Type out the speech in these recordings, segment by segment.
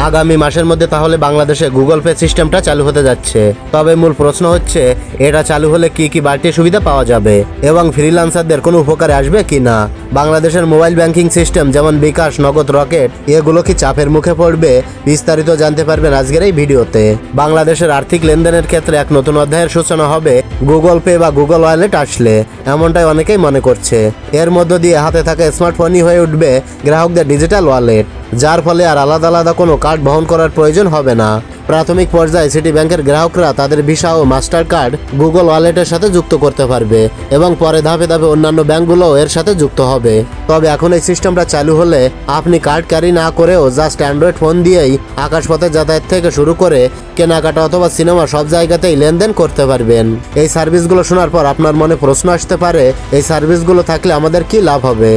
আগামী মাসের মধ্যে তাহলে বাংলাদেশে গুগল পে সিস্টেমটা চালু হতে যাচ্ছে। তবে মূল প্রশ্ন হচ্ছে এটা চালু হলে কি কি বাড়তি সুবিধা পাওয়া যাবে এবং ফ্রিল্যান্সারদের কোনো উপকারে আসবে কি না। বাংলাদেশের মোবাইল ব্যাংকিং সিস্টেম যেমন বিকাশ, নগদ, রকেট এগুলো কি চাপের মুখে পড়বে? বিস্তারিত জানতে পারবেন আজকের এই ভিডিওতে। বাংলাদেশের আর্থিক লেনদেনের ক্ষেত্রে এক নতুন অধ্যায়ের সূচনা হবে গুগল পে বা গুগল ওয়ালেট আসলে, এমনটাই অনেকেই মনে করছে। এর মধ্য দিয়ে হাতে থাকা স্মার্টফোনই হয়ে উঠবে গ্রাহকদের ডিজিটাল ওয়ালেট, যার ফলে আর আলাদা আলাদা কোনো কার্ড বহন করার প্রয়োজন হবে না। প্রাথমিক পর্যায়ে সিটি ব্যাংকের গ্রাহকরা তাদের ভিসা ও মাস্টার কার্ড গুগল ওয়ালেটের সাথে যুক্ত করতে পারবে এবং পরে ধাপে ধাপে অন্যান্য ব্যাংকগুলোও এর সাথে যুক্ত হবে। তবে এখন এই সিস্টেমটা চালু হলে আপনি কার্ড ক্যারি না করেও জাস্ট অ্যান্ড্রয়েড ফোন দিয়েই আকাশপথে যাতায়াত থেকে শুরু করে কেনাকাটা অথবা সিনেমা সব জায়গাতেই লেনদেন করতে পারবেন। এই সার্ভিসগুলো শোনার পর আপনার মনে প্রশ্ন আসতে পারে, এই সার্ভিসগুলো থাকলে আমাদের কি লাভ হবে?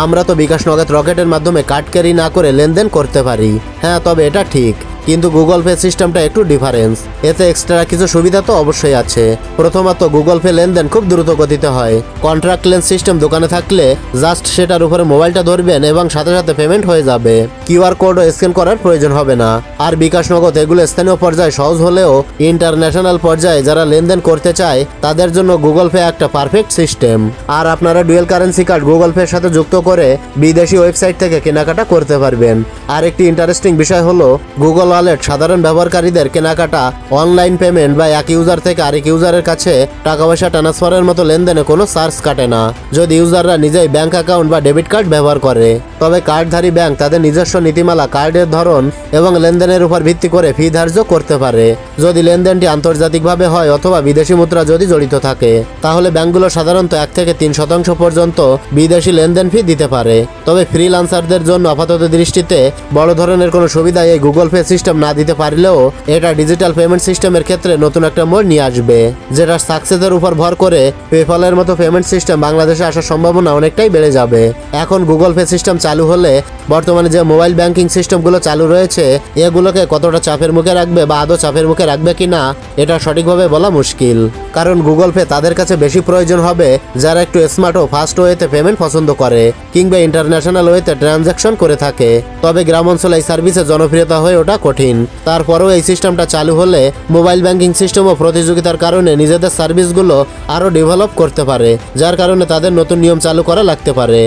আমরা তো বিকাশ, নগদ, রকেটের মাধ্যমে কার্ড ক্যারি না করে লেনদেন করতে পারি। হ্যাঁ, তবে এটা ঠিক, কিন্তু গুগল পে সিস্টেমটা একটু ডিফারেন্স। এতে এক্সট্রা কিছু সুবিধা তো অবশ্যই আছে। প্রথমত, গুগল পে লেনদেন খুব দ্রুত গতিতে হয়। কন্ট্রাক্টলেস সিস্টেম দোকানে থাকলে জাস্ট সেটার উপরে মোবাইলটা ধরবেন এবং সাথে সাথে পেমেন্ট হয়ে যাবে। কিউআর কোডও স্ক্যান করার প্রয়োজন হবে না। আর বিকাশ, নগদ এগুলো স্থানীয় পর্যায়ে সহজ হলেও ইন্টারন্যাশনাল পর্যায়ে যারা লেনদেন করতে চায় তাদের জন্য গুগল পে একটা পারফেক্ট সিস্টেম। আর আপনারা ডুয়েল কারেন্সি কার্ড গুগল পের সাথে যুক্ত করে বিদেশি ওয়েবসাইট থেকে কেনাকাটা করতে পারবেন। আর একটি ইন্টারেস্টিং বিষয় হলো গুগল ওয়ালেট সাধারণ ব্যবহারকারীদের কেনাকাটা, অনলাইন পেমেন্ট বা এক ইউজার থেকে আরেক ইউজারের কাছে টাকা পয়সা ট্রান্সফারের মতো লেনদেনে কোনো চার্জ কাটে না, যদি ইউজাররা নিজেই ব্যাংক অ্যাকাউন্ট বা ডেবিট কার্ড ব্যবহার করে। তবে কার্ডধারী ব্যাংক তাদের নিজস্ব নীতিমালা, কার্ডের ধরন এবং লেনদেনের উপর ভিত্তি করে ফি ধার্য করতে পারে। যদি লেনদেনটি আন্তর্জাতিকভাবে হয় অথবা বিদেশি মুদ্রা যদি জড়িত থাকে, তাহলে ব্যাংকগুলো সাধারণত 1 থেকে 3% পর্যন্ত বিদেশি লেনদেন ফি দিতে পারে। তবে ফ্রিল্যান্সারদের জন্য আপাতত দৃষ্টিতে বড় ধরনের কোনো সুবিধা এই গুগল পে সিস্টেম না দিতে পারলেও এটা ডিজিটাল পেমেন্ট সিস্টেমের ক্ষেত্রে নতুন একটা মোড় নিয়ে আসবে, যেটা সাকসেসের উপর ভর করে পেপ্যালের মতো পেমেন্ট সিস্টেম বাংলাদেশে আসার সম্ভাবনা অনেকটাই বেড়ে যাবে। এখন গুগল পে সিস্টেম চালু হলে বর্তমানে যে মোবাইল ব্যাংকিং সিস্টেমগুলো চালু রয়েছে এগুলোকে কতটা চাপের মুখে রাখবে বা আদৌ চাপের মুখে রাখবে কিনা এটা সঠিকভাবে বলা মুশকিল। কারণ গুগল পে তাদের কাছে বেশি প্রয়োজন হবে যারা একটু স্মার্ট ও ফাস্ট ওয়েতে পেমেন্ট পছন্দ করে কিংবা ইন্টারন্যাশনাল ওয়েতে ট্রানজাকশন করে থাকে। তবে গ্রাম অঞ্চলে এই সার্ভিসের জনপ্রিয়তা হয়ে ওঠা কঠিন। তারপরেও এই সিস্টেমটা চালু হলে মোবাইল ব্যাংকিং সিস্টেম ও প্রতিযোগিতার কারণে নিজেদের সার্ভিসগুলো আরও ডেভেলপ করতে পারে, যার কারণে তাদের নতুন নিয়ম চালু করা লাগতে পারে।